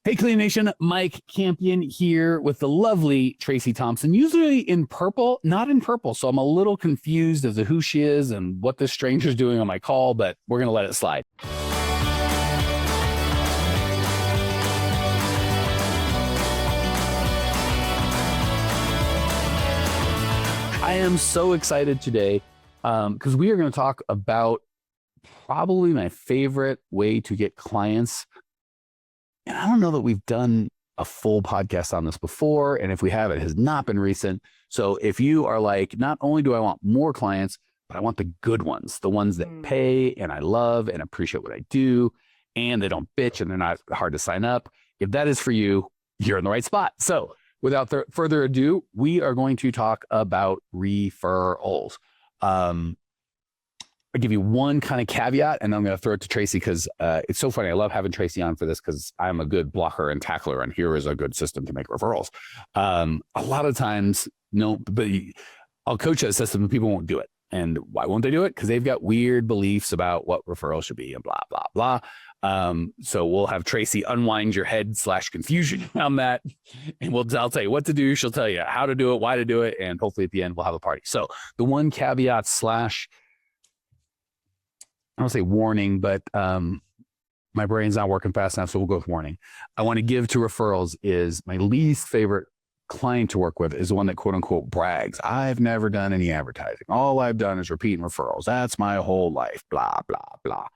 Hey, Clean Nation, Mike Campion here with the lovely Tracey Thompson, usually in purple, not in purple. So I'm a little confused as to who she is and what this stranger's doing on my call, but we're going to let it slide. I am so excited today because we are going to talk about probably my favorite way to get clients. And I don't know that we've done a full podcast on this before. And if we have, it has not been recent. So if you are like, not only do I want more clients, but I want the good ones, the ones that pay and I love and appreciate what I do, and they don't bitch and they're not hard to sign up. If that is for you, you're in the right spot. So without further ado, we are going to talk about referrals. I'll give you one kind of caveat, and then I'm going to throw it to Tracey because it's so funny. I love having Tracey on for this because I'm a good blocker and tackler, and here is a good system to make referrals. A lot of times, no, but I'll coach that system and people won't do it. And why won't they do it? Because they've got weird beliefs about what referrals should be and blah, blah, blah. So we'll have Tracey unwind your head / confusion on that. And I'll tell you what to do. She'll tell you how to do it, why to do it. And hopefully at the end, we'll have a party. So the one caveat / I don't say warning, but my brain's not working fast enough, so we'll go with warning. I want to give to referrals is my least favorite client to work with is the one that quote unquote brags. I've never done any advertising. All I've done is repeating referrals. That's my whole life, blah, blah,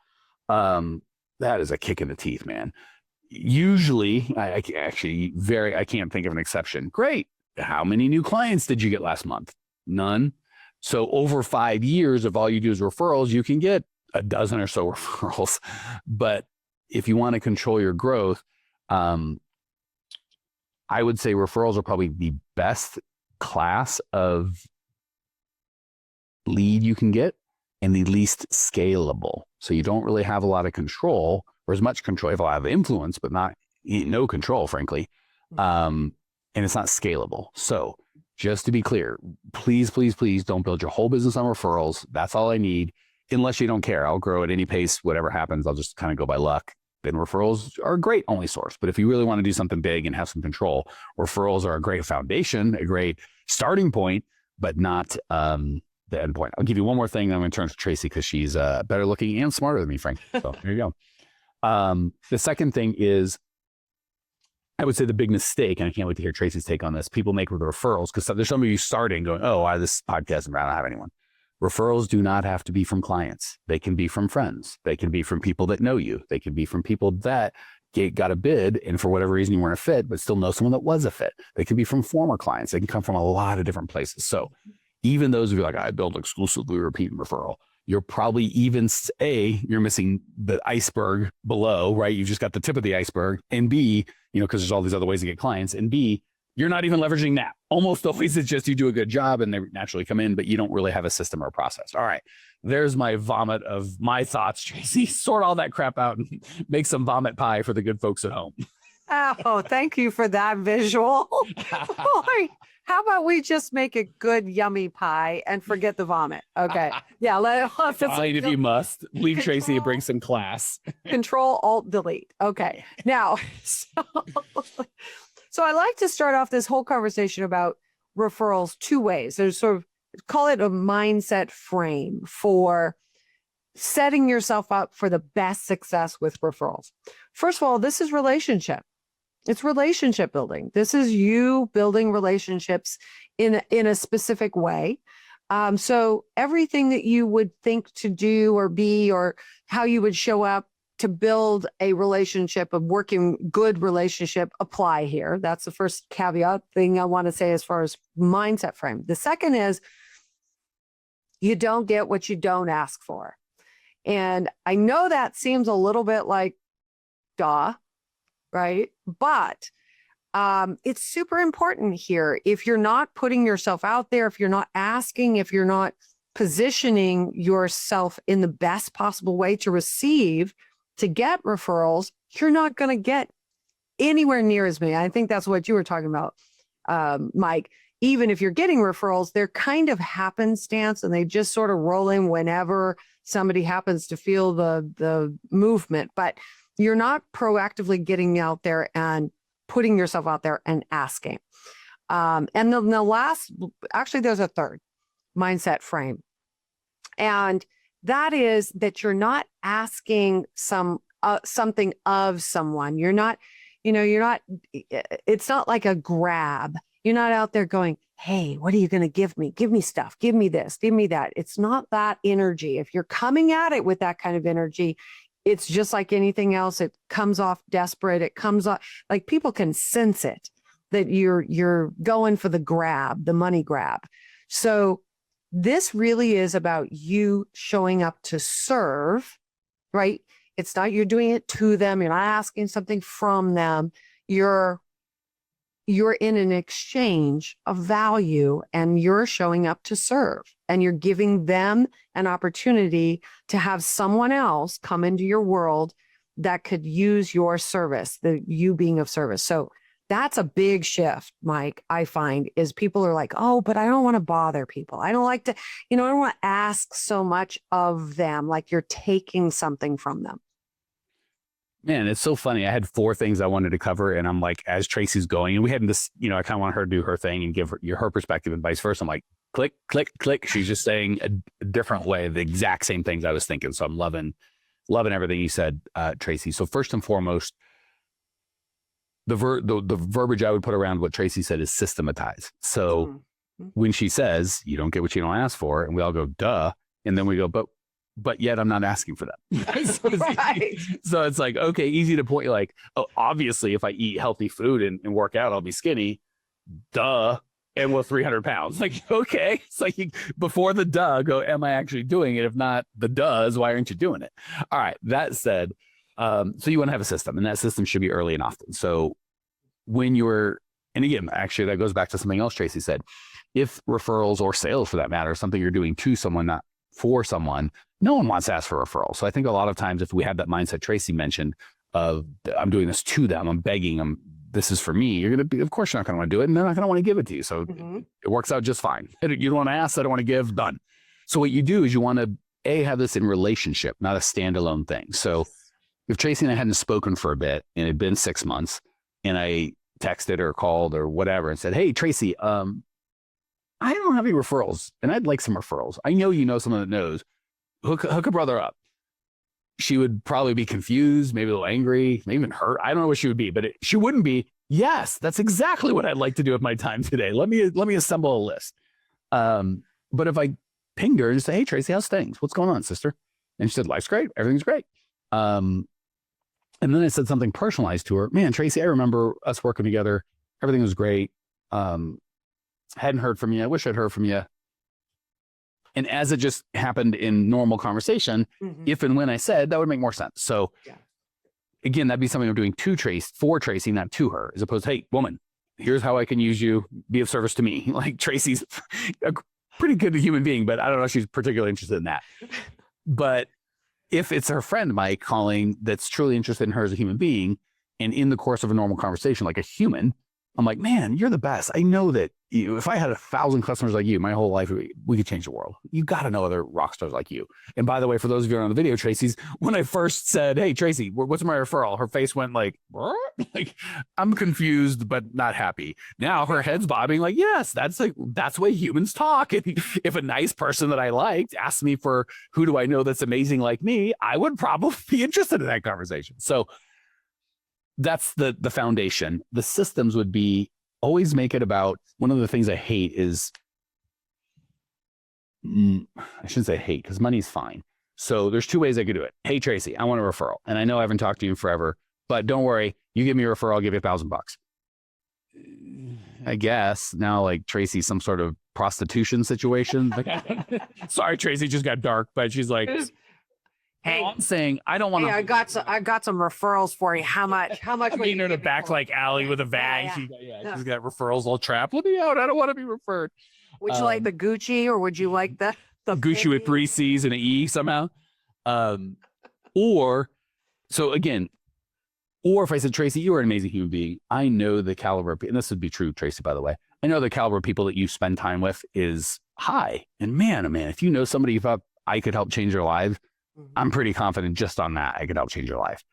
blah. That is a kick in the teeth, man. Usually, I can't think of an exception. Great. How many new clients did you get last month? None. So over 5 years, if all you do is referrals, you can get a dozen or so referrals. But if you want to control your growth, I would say referrals are probably the best class of lead you can get and the least scalable. So you don't really have a lot of control, or as much control. You have a lot of influence, but no control, frankly. And it's not scalable. So just to be clear, please, please, please don't build your whole business on referrals. That's all I need. Unless you don't care, I'll grow at any pace, whatever happens, I'll just kind of go by luck. Then referrals are a great only source. But if you really want to do something big and have some control, referrals are a great foundation, a great starting point, but not the end point. I'll give you one more thing. I'm going to turn to Tracey because she's better looking and smarter than me, Frank. So there you go. The second thing is, I would say the big mistake, and I can't wait to hear Tracey's take on this, people make with referrals, because there's some of you starting going, oh, this podcast, I don't have anyone. Referrals do not have to be from clients. They can be from friends. They can be from people that know you. They can be from people that got a bid and for whatever reason you weren't a fit, but still know someone that was a fit. They can be from former clients. They can come from a lot of different places. So even those of you like, I build exclusively repeat referral, you're probably you're missing the iceberg below, right? You've just got the tip of the iceberg. And B, because there's all these other ways to get clients. And B, you're not even leveraging that. Almost always it's just you do a good job and they naturally come in, but you don't really have a system or a process. All right. There's my vomit of my thoughts, Tracey. Sort all that crap out and make some vomit pie for the good folks at home. Oh, thank you for that visual. Boy, how about we just make a good, yummy pie and forget the vomit? Okay. Yeah. Fine, if you must. Leave Tracey to bring some class. Control, Alt, Delete. Okay. Now, So I like to start off this whole conversation about referrals 2 ways. There's sort of, call it a mindset frame for setting yourself up for the best success with referrals. First of all, this is relationship. It's relationship building. This is you building relationships in a specific way. So everything that you would think to do or be, or how you would show up to build a relationship, a working good relationship, apply here. That's the first caveat thing I want to say as far as mindset frame. The second is you don't get what you don't ask for. And I know that seems a little bit like duh, right? But it's super important here. If you're not putting yourself out there, if you're not asking, if you're not positioning yourself in the best possible way to receive, to get referrals, you're not going to get anywhere near as many. I think that's what you were talking about, Mike. Even if you're getting referrals, they're kind of happenstance and they just sort of roll in whenever somebody happens to feel the movement. But you're not proactively getting out there and putting yourself out there and asking. And then the last, actually, there's a third mindset frame. And that is that you're not asking something of someone. You're not, it's not like a grab. You're not out there going, hey, what are you going to give me? Give me stuff. Give me this. Give me that. It's not that energy. If you're coming at it with that kind of energy, it's just like anything else. It comes off desperate. It comes off like people can sense it, that you're going for the grab, the money grab. So this really is about you showing up to serve, right? It's not you're doing it to them. You're not asking something from them. You're in an exchange of value, and you're showing up to serve, and you're giving them an opportunity to have someone else come into your world that could use your service, you being of service. So that's a big shift, Mike, I find, is people are like, oh, but I don't want to bother people. I don't like to, I don't want to ask so much of them, like you're taking something from them. Man, it's so funny. I had 4 things I wanted to cover, and I'm like, as Tracey's going, and we had this, I kind of want her to do her thing and give her perspective and vice versa. I'm like, click, click, click. She's just saying a different way, the exact same things I was thinking. So I'm loving everything you said, Tracey. So first and foremost, the verbiage I would put around what Tracey said is systematize. So when she says, you don't get what you don't ask for, and we all go, duh. And then we go, but yet I'm not asking for that. Right. So it's like, okay, easy to point. Like, oh, obviously if I eat healthy food and work out, I'll be skinny. Duh. And we're 300 pounds. Like, okay. It's like before the duh, go, am I actually doing it? If not the does, why aren't you doing it? All right. That said, so you want to have a system, and that system should be early and often. So when and again, actually that goes back to something else Tracey said. If referrals or sales for that matter, something you're doing to someone, not for someone, no one wants to ask for referrals. So I think a lot of times if we have that mindset Tracey mentioned of I'm doing this to them, I'm begging them, this is for me, you're going to be, of course you're not going to want to do it, and they're not going to want to give it to you. So it works out just fine. You don't want to ask, I don't want to give, done. So what you do is you want to have this in relationship, not a standalone thing. So if Tracey and I hadn't spoken for a bit and it had been 6 months, and I texted or called or whatever and said, hey, Tracey, I don't have any referrals, and I'd like some referrals. I know you know someone that knows. Hook a brother up. She would probably be confused, maybe a little angry, maybe even hurt. I don't know what she would be, but she wouldn't be. Yes, that's exactly what I'd like to do with my time today. Let me assemble a list. But if I pinged her and say, hey, Tracey, how's things? What's going on, sister? And she said, life's great. Everything's great. And then I said something personalized to her. Man, Tracey, I remember us working together. Everything was great. Hadn't heard from you. I wish I'd heard from you. And as it just happened in normal conversation, if and when I said, that would make more sense. So again, that'd be something I'm doing for Tracey, not to her, as opposed to, hey, woman, here's how I can use you, be of service to me. Like Tracey's a pretty good human being, but I don't know if she's particularly interested in that. But if it's her friend, Mike, calling that's truly interested in her as a human being, and in the course of a normal conversation, like a human, I'm like, man, you're the best. I know that if I had 1,000 customers like you, my whole life, we could change the world. You got to know other rock stars like you. And by the way, for those of you on the video, Tracey's, when I first said, hey, Tracey, what's my referral? Her face went like, what? Like, I'm confused, but not happy. Now her head's bobbing like, yes, that's the way humans talk. And if a nice person that I liked asked me for who do I know that's amazing like me, I would probably be interested in that conversation. So that's the foundation. The systems would be always make it about, one of the things I hate is, I shouldn't say hate because money's fine. So there's 2 ways I could do it. Hey, Tracey, I want a referral. And I know I haven't talked to you in forever, but don't worry. You give me a referral, I'll give you $1,000. I guess now like Tracey, some sort of prostitution situation. Like, sorry, Tracey, just got dark, but she's like, hey, I'm saying I don't want to. Hey, I got some referrals for you. How much? I'm meeting her in the back like alley with a bag. She's got referrals all trapped. Let me out. I don't want to be referred. Would you like the Gucci, or would you like the Gucci with 3 C's and an E somehow? Or if I said, Tracey, you are an amazing human being. I know the caliber, and this would be true, Tracey, by the way. I know the caliber of people that you spend time with is high. And man, oh man, if you know somebody you thought I could help change their lives, I'm pretty confident just on that I could help change your life.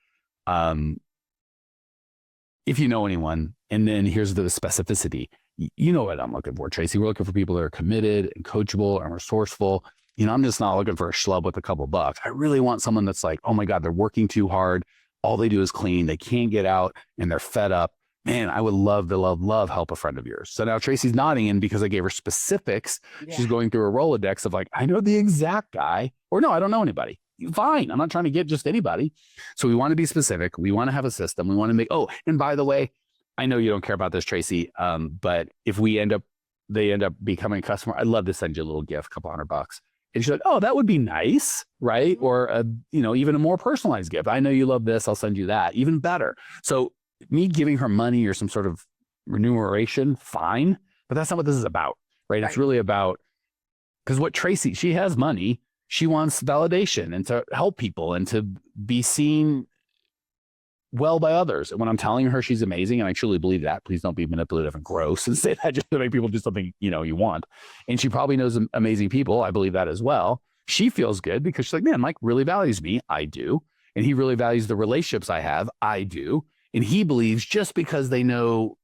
If you know anyone, and then here's the specificity. You know what I'm looking for, Tracey. We're looking for people that are committed and coachable and resourceful. I'm just not looking for a schlub with a couple bucks. I really want someone that's like, oh my God, they're working too hard. All they do is clean. They can't get out and they're fed up. Man, I would love to help a friend of yours. So now Tracey's nodding in because I gave her specifics. Yeah. She's going through a Rolodex of like, I know the exact guy, or no, I don't know anybody. Fine. I'm not trying to get just anybody. So we want to be specific. We want to have a system. We want to make, and by the way, I know you don't care about this, Tracey. But if they end up becoming a customer, I'd love to send you a little gift, a couple $100. And she's like, oh, that would be nice. Right. Or, even a more personalized gift. I know you love this. I'll send you that. Even better. So me giving her money or some sort of remuneration, fine. But that's not what this is about. Right. It's really about, because what Tracey, she has money. She wants validation and to help people and to be seen well by others. And when I'm telling her she's amazing, and I truly believe that, please don't be manipulative and gross and say that just to make people do something, you want. And she probably knows amazing people. I believe that as well. She feels good because she's like, man, Mike really values me. I do. And he really values the relationships I have. I do. And he believes just because they know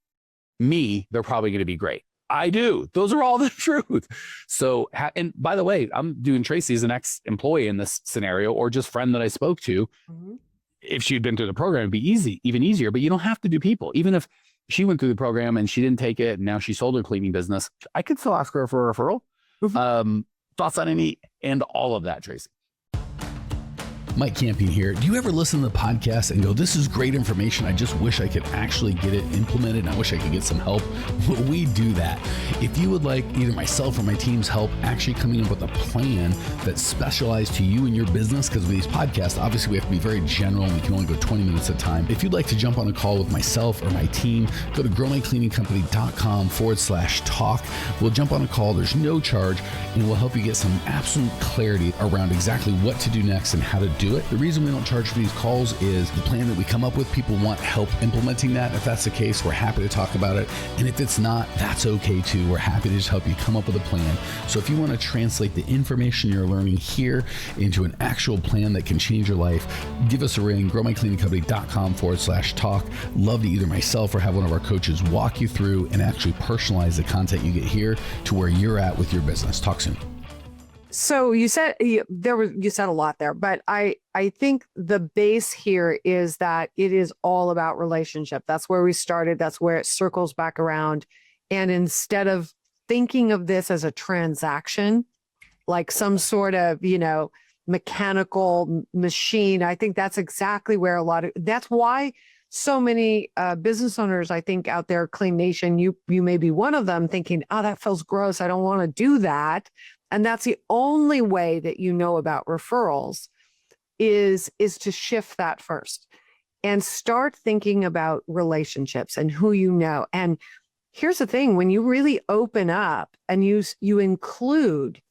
me, they're probably going to be great. I do. Those are all the truth. So, and by the way, I'm doing Tracey as an ex-employee in this scenario, or just friend that I spoke to. Mm-hmm. If she'd been through the program, it'd be even easier, but you don't have to do people. Even if she went through the program and she didn't take it and now she sold her cleaning business, I could still ask her for a referral. Mm-hmm. Thoughts on any and all of that, Tracey? Mike Campion here. Do you ever listen to the podcast and go, this is great information. I just wish I could actually get it implemented. And I wish I could get some help. Well, we do that. If you would like either myself or my team's help actually coming up with a plan that's specialized to you and your business, because with these podcasts, obviously we have to be very general and we can only go 20 minutes at a time. If you'd like to jump on a call with myself or my team, go to growmycleaningcompany.com/talk. We'll jump on a call. There's no charge, and we'll help you get some absolute clarity around exactly what to do next and how to do it. The reason we don't charge for these calls is the plan that we come up with, people want help implementing that. If that's the case, we're happy to talk about it. And if it's not, that's okay too. We're happy to just help you come up with a plan. So if you want to translate the information you're learning here into an actual plan that can change your life, give us a ring, growmycleaningcompany.com/talk. Love to either myself or have one of our coaches walk you through and actually personalize the content you get here to where you're at with your business. Talk soon. So you said a lot there, but I think the base here is that it is all about relationship. That's where we started. That's where it circles back around. And instead of thinking of this as a transaction, like some sort of, mechanical machine, I think that's exactly where that's why so many business owners, I think out there, Clean Nation, you may be one of them thinking, oh, that feels gross. I don't want to do that. And that's the only way that you know about referrals is to shift that first and start thinking about relationships and who you know. And here's the thing, when you really open up and you include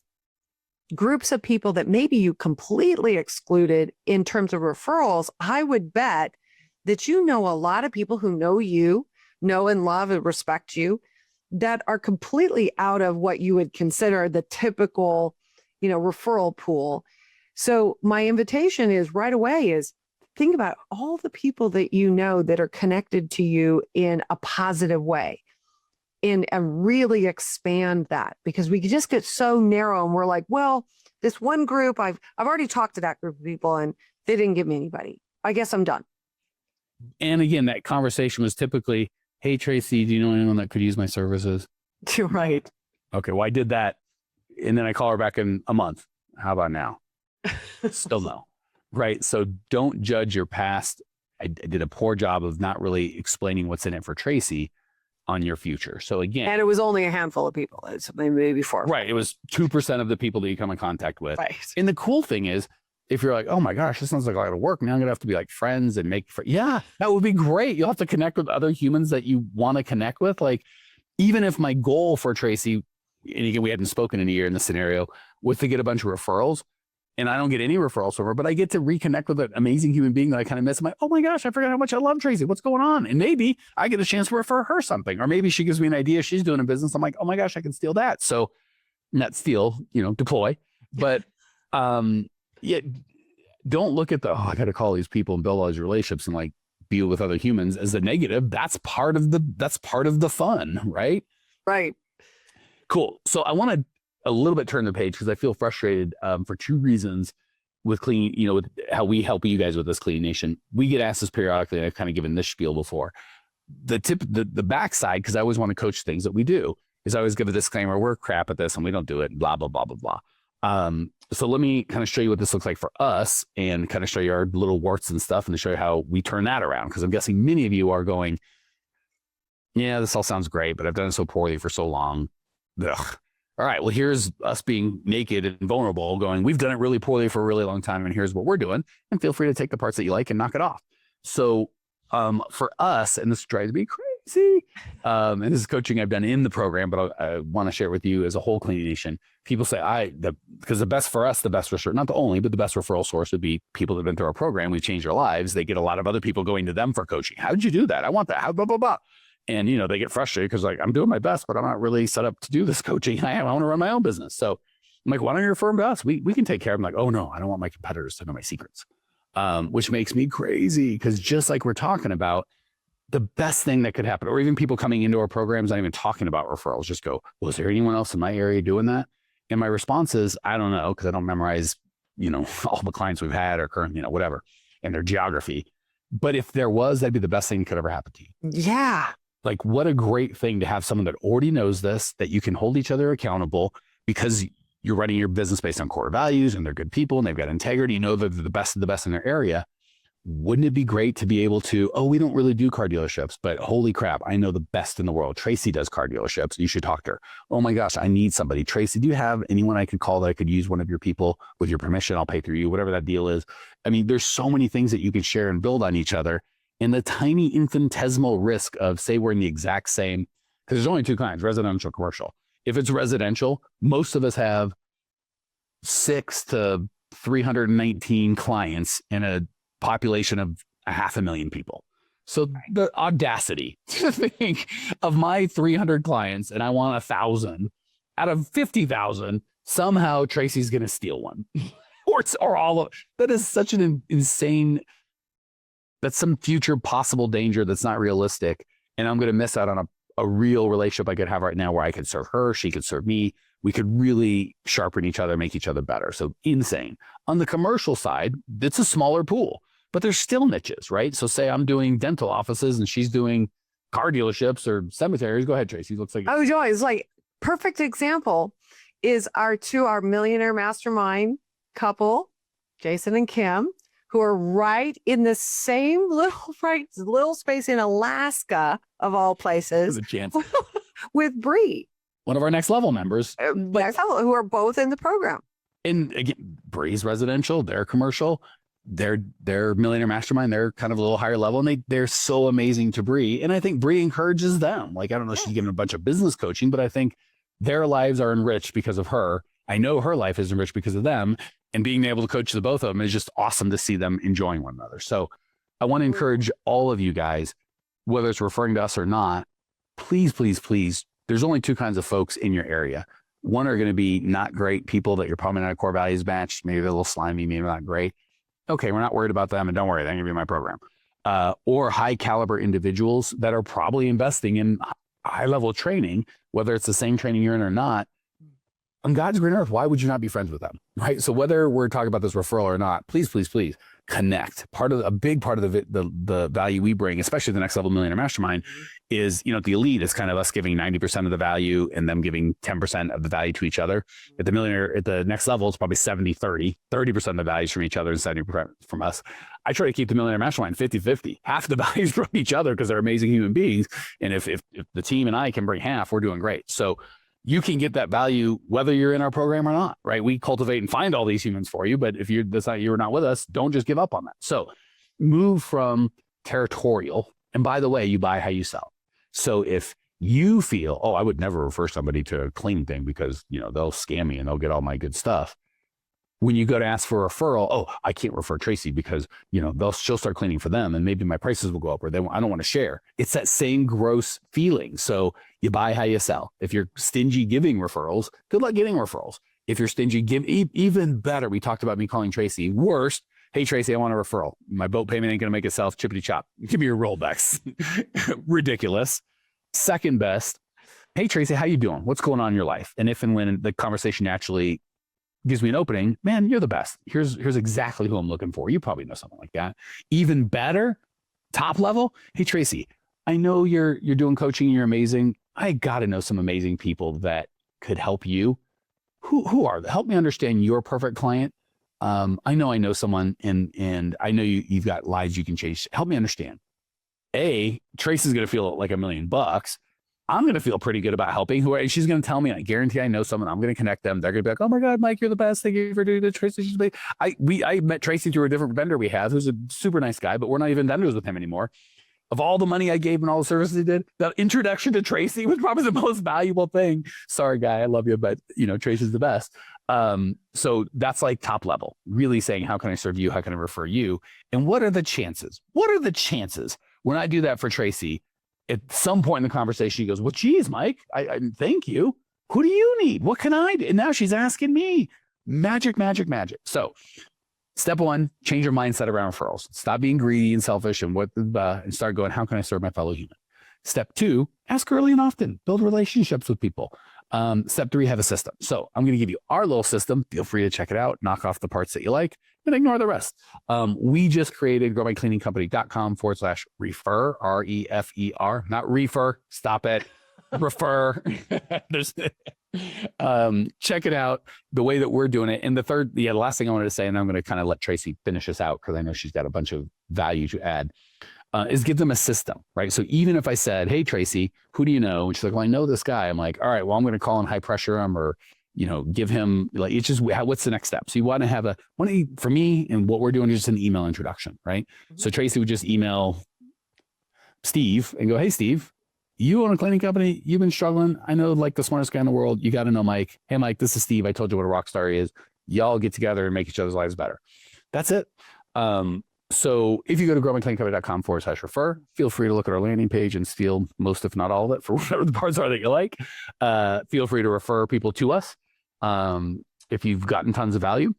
groups of people that maybe you completely excluded in terms of referrals, I would bet that you know a lot of people who know you, know and love and respect you, that are completely out of what you would consider the typical, referral pool. So my invitation is right away is think about all the people that you know that are connected to you in a positive way and really expand that, because we just get so narrow and we're like, well, this one group, I've already talked to that group of people and they didn't give me anybody. I guess I'm done. And again, that conversation was typically, hey, Tracey, do you know anyone that could use my services? You're right. Okay, well, I did that. And then I call her back in a month. How about now? Still no. Right. So don't judge your past. I did a poor job of not really explaining what's in it for Tracey on your future. So again. And it was only a handful of people. It's maybe 4. Right. It was 2% of the people that you come in contact with. Right. And the cool thing is, if you're like, oh my gosh, this sounds like a lot of work. Now I'm going to have to be like friends and make friends. Yeah, that would be great. You'll have to connect with other humans that you want to connect with. Like, even if my goal for Tracey, and again, we hadn't spoken in a year in this scenario, was to get a bunch of referrals, and I don't get any referrals from her, but I get to reconnect with an amazing human being that I kind of miss. I'm like, oh my gosh, I forgot how much I love Tracey. What's going on? And maybe I get a chance to refer her something, or maybe she gives me an idea she's doing a business. I'm like, oh my gosh, I can steal that. So not steal, deploy. But yeah, don't look at I got to call these people and build all these relationships and like be with other humans as a negative. That's part of the fun, right? Right. Cool. So I want to a little bit turn the page because I feel frustrated for two reasons with with how we help you guys with this Clean Nation. We get asked this periodically, and I've kind of given this spiel before. The backside, because I always want to coach things that we do, is I always give a disclaimer, we're crap at this and we don't do it, blah, blah, blah, blah, blah. So let me kind of show you what this looks like for us and kind of show you our little warts and stuff and to show you how we turn that around. Because I'm guessing many of you are going, yeah, this all sounds great, but I've done it so poorly for so long. Ugh. All right, well, here's us being naked and vulnerable going, we've done it really poorly for a really long time, and here's what we're doing. And feel free to take the parts that you like and knock it off. So for us, and this drives me crazy, and this is coaching I've done in the program, but I want to share it with you as a whole Clean Nation. People say, because the best for us, the best referral, not the only, but the best referral source would be people that have been through our program. We've changed their lives. They get a lot of other people going to them for coaching. How did you do that? I want that. How, blah, blah, blah. And, they get frustrated because like, I'm doing my best, but I'm not really set up to do this coaching. I want to run my own business. So I'm like, why don't you refer them to us? We can take care of them. Like, oh no, I don't want my competitors to know my secrets, which makes me crazy. Because just like we're talking about, the best thing that could happen, or even people coming into our programs, not even talking about referrals, just go, well, is there anyone else in my area doing that? And my response is, I don't know, because I don't memorize, all the clients we've had or current, whatever, and their geography. But if there was, that'd be the best thing that could ever happen to you. Yeah. Like, what a great thing to have someone that already knows this, that you can hold each other accountable because you're running your business based on core values and they're good people and they've got integrity. They're the best of the best in their area. Wouldn't it be great to be able to, we don't really do car dealerships, but holy crap, I know the best in the world. Tracey does car dealerships. You should talk to her. Oh my gosh, I need somebody. Tracey, do you have anyone I could call that I could use one of your people with your permission? I'll pay through you, whatever that deal is. I mean, there's so many things that you can share and build on each other. And the tiny infinitesimal risk of, say, we're in the exact same, because there's only two kinds, residential, commercial. If it's residential, most of us have 6 to 319 clients in a population of 500,000 people. So the audacity to think of my 300 clients and I want 1,000 out of 50,000, somehow Tracey's going to steal one or all of that is such an insane. That's some future possible danger that's not realistic. And I'm going to miss out on a real relationship I could have right now where I could serve her, she could serve me. We could really sharpen each other, make each other better. So insane. On the commercial side, it's a smaller pool, but there's still niches, right? So say I'm doing dental offices and she's doing car dealerships or cemeteries. Go ahead, Tracey. Looks like It's like perfect example is our millionaire mastermind couple, Jason and Kim, who are right in the same little space in Alaska, of all places, with Bree. One of our next level members. Who are both in the program. And again, Bree's residential, they're commercial, they're millionaire mastermind, they're kind of a little higher level, and they're so amazing to Bree. And I think Bree encourages them. Like, I don't know if she's giving a bunch of business coaching, but I think their lives are enriched because of her. I know her life is enriched because of them. And being able to coach the both of them is just awesome to see them enjoying one another. So I want to encourage all of you guys, whether it's referring to us or not, please, please, please. There's only two kinds of folks in your area. One are going to be not great people that you're probably not a core values match. Maybe they're a little slimy, maybe not great. Okay, we're not worried about them, and don't worry, they're going to be in my program. Or high caliber individuals that are probably investing in high level training, whether it's the same training you're in or not. On God's green earth, why would you not be friends with them, right? So whether we're talking about this referral or not, please, please, please connect. A big part of the value we bring, especially the next level millionaire mastermind, is the elite is kind of us giving 90% of the value and them giving 10% of the value to each other. At the next level, it's probably 70-30, 30% of the values from each other and 70% from us. I try to keep the millionaire mastermind 50-50, half the values from each other because they're amazing human beings. And if the team and I can bring half, we're doing great. So you can get that value whether you're in our program or not, right? We cultivate and find all these humans for you, but if you're not with us, don't just give up on that. So move from territorial. And by the way, you buy how you sell. So if you feel, I would never refer somebody to a cleaning thing because, they'll scam me and they'll get all my good stuff. When you go to ask for a referral, I can't refer Tracey because, she'll start cleaning for them and maybe my prices will go up or I don't want to share. It's that same gross feeling. So you buy how you sell. If you're stingy giving referrals, good luck getting referrals. If you're stingy, give even better. We talked about me calling Tracey. Worst, Hey, Tracey, I want a referral. My boat payment ain't going to make itself, chippity chop. Give me your Rollex. Ridiculous. Second best. Hey, Tracey, how you doing? What's going on in your life? And if and when the conversation naturally gives me an opening, man, you're the best. Here's exactly who I'm looking for. You probably know something like that. Even better, top level. Hey, Tracey, I know you're doing coaching. You're amazing. I got to know some amazing people that could help you. Who are they? Help me understand your perfect client. I know someone and I know you've got lives you can change. Help me understand. Tracey's going to feel like $1 million. I'm going to feel pretty good about helping whoever. She's going to tell me, I guarantee I know someone. I'm going to connect them. They're going to be like, oh my God, Mike, you're the best. Thank you for doing this. Tracy, I met Tracey through a different vendor we have, who's a super nice guy, but we're not even vendors with him anymore. Of all the money I gave and all the services he did, that introduction to Tracey was probably the most valuable thing. Sorry, guy, I love you, but Tracey's the best. So that's like top level, really saying, how can I serve you? How can I refer you? And what are the chances? When I do that for Tracey, at some point in the conversation, she goes, well, geez, Mike, I thank you. Who do you need? What can I do? And now she's asking me. Magic. So step one, change your mindset around referrals. Stop being greedy and selfish and start going, how can I serve my fellow human? Step two, ask early and often. Build relationships with people. Step three, have a system. So I'm going to give you our little system. Feel free to check it out. Knock off the parts that you like and ignore the rest. We just created growmycleaningcompany.com/refer, REFER, not refer. Stop it. Refer. Check it out the way that we're doing it. And the last thing I wanted to say, and I'm going to kind of let Tracey finish this out because I know she's got a bunch of value to add, is give them a system, right? So even if I said, hey, Tracey, who do you know? And she's like, well, I know this guy. I'm like, all right, well, I'm going to call him, high pressure him, or, give him, like, it's just, what's the next step? So you want to have for me, and what we're doing is just an email introduction, right? Mm-hmm. So Tracey would just email Steve and go, hey, Steve, you own a cleaning company. You've been struggling. I know, like, the smartest guy in the world. You got to know Mike. Hey, Mike, this is Steve. I told you what a rock star he is. Y'all get together and make each other's lives better. That's it. So if you go to growmycleaningcompany.com/refer, feel free to look at our landing page and steal most, if not all of it, for whatever the parts are that you like. Feel free to refer people to us. If you've gotten tons of value,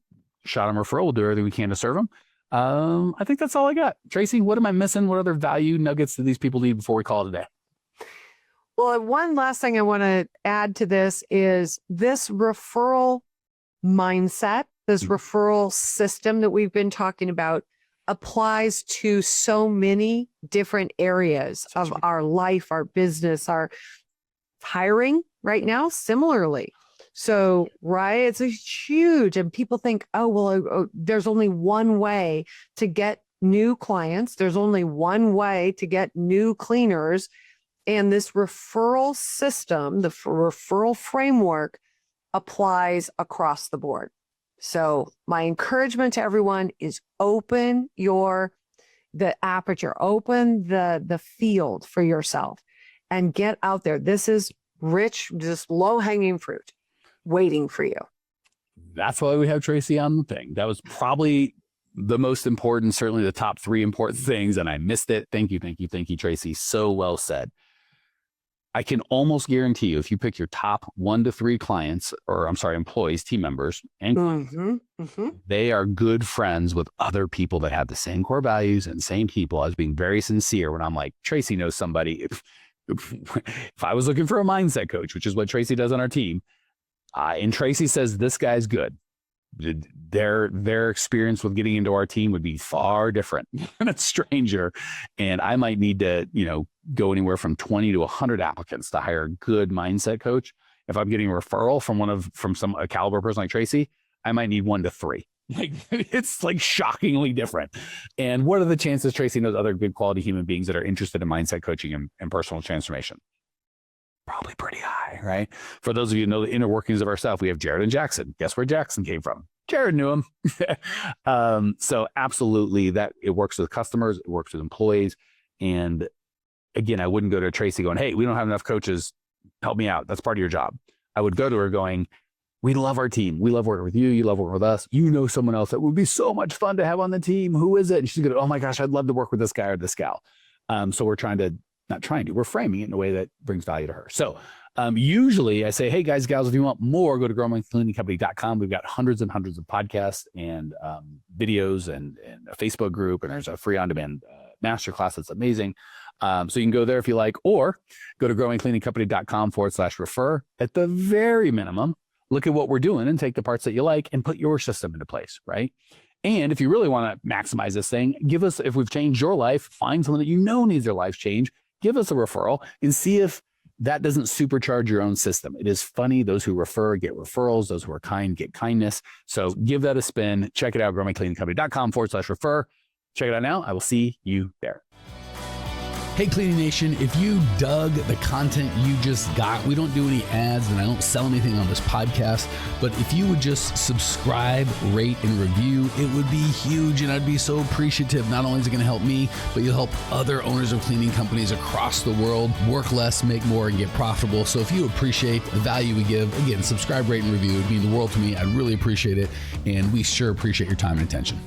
shot them referral. We'll do everything we can to serve them. I think that's all I got. Tracey, what am I missing? What other value nuggets do these people need before we call it a day? Well, one last thing I want to add to this is this referral mindset, this referral system that we've been talking about applies to so many different areas of our life, our business, our hiring right now, similarly. So, right, it's a huge, and people think, there's only one way to get new clients. There's only one way to get new cleaners. And this referral system, the referral framework, applies across the board. So my encouragement to everyone is open the aperture, open the field for yourself and get out there. This is rich, just low-hanging fruit waiting for you. That's why we have Tracey on the thing. That was probably the most important, certainly the top 3 important things, and I missed it. Thank you, Tracey. So well said. I can almost guarantee you, if you pick your top 1 to 3 clients, employees, team members, and they are good friends with other people that have the same core values and same people. I was being very sincere when I'm like, Tracey knows somebody. If I was looking for a mindset coach, which is what Tracey does on our team, and Tracey says, this guy's good, their experience with getting into our team would be far different than a stranger. And I might need to, go anywhere from 20 to 100 applicants to hire a good mindset coach. If I'm getting a referral from a caliber person like Tracey, I might need 1 to 3. Like, it's like shockingly different. And what are the chances Tracey knows other good quality human beings that are interested in mindset coaching and personal transformation? Probably pretty high, right? For those of you who know the inner workings of our stuff, we have Jared and Jackson. Guess where Jackson came from? Jared knew him. So absolutely, that it works with customers, it works with employees. And again, I wouldn't go to Tracey going, hey, we don't have enough coaches. Help me out. That's part of your job. I would go to her going, we love our team. We love working with you. You love working with us. You know someone else that would be so much fun to have on the team. Who is it? And she's going to, oh my gosh, I'd love to work with this guy or this gal. So we're framing it in a way that brings value to her. So Usually I say, hey guys, gals, if you want more, go to growmycleaningcompany.com. We've got hundreds and hundreds of podcasts and videos and a Facebook group, and there's a free on-demand masterclass that's amazing. So you can go there if you like, or go to growmycleaningcompany.com/refer. At the very minimum, look at what we're doing and take the parts that you like and put your system into place, right? And if you really want to maximize this thing, give us, if we've changed your life, find someone that you know needs their life change, give us a referral and see if that doesn't supercharge your own system. It is funny. Those who refer get referrals. Those who are kind get kindness. So give that a spin. Check it out, growmycleaningcompany.com/refer. Check it out now. I will see you there. Hey, Cleaning Nation, if you dug the content you just got, we don't do any ads and I don't sell anything on this podcast, but if you would just subscribe, rate, and review, it would be huge and I'd be so appreciative. Not only is it going to help me, but you'll help other owners of cleaning companies across the world work less, make more, and get profitable. So if you appreciate the value we give, again, subscribe, rate, and review. It would mean the world to me. I really appreciate it, and we sure appreciate your time and attention.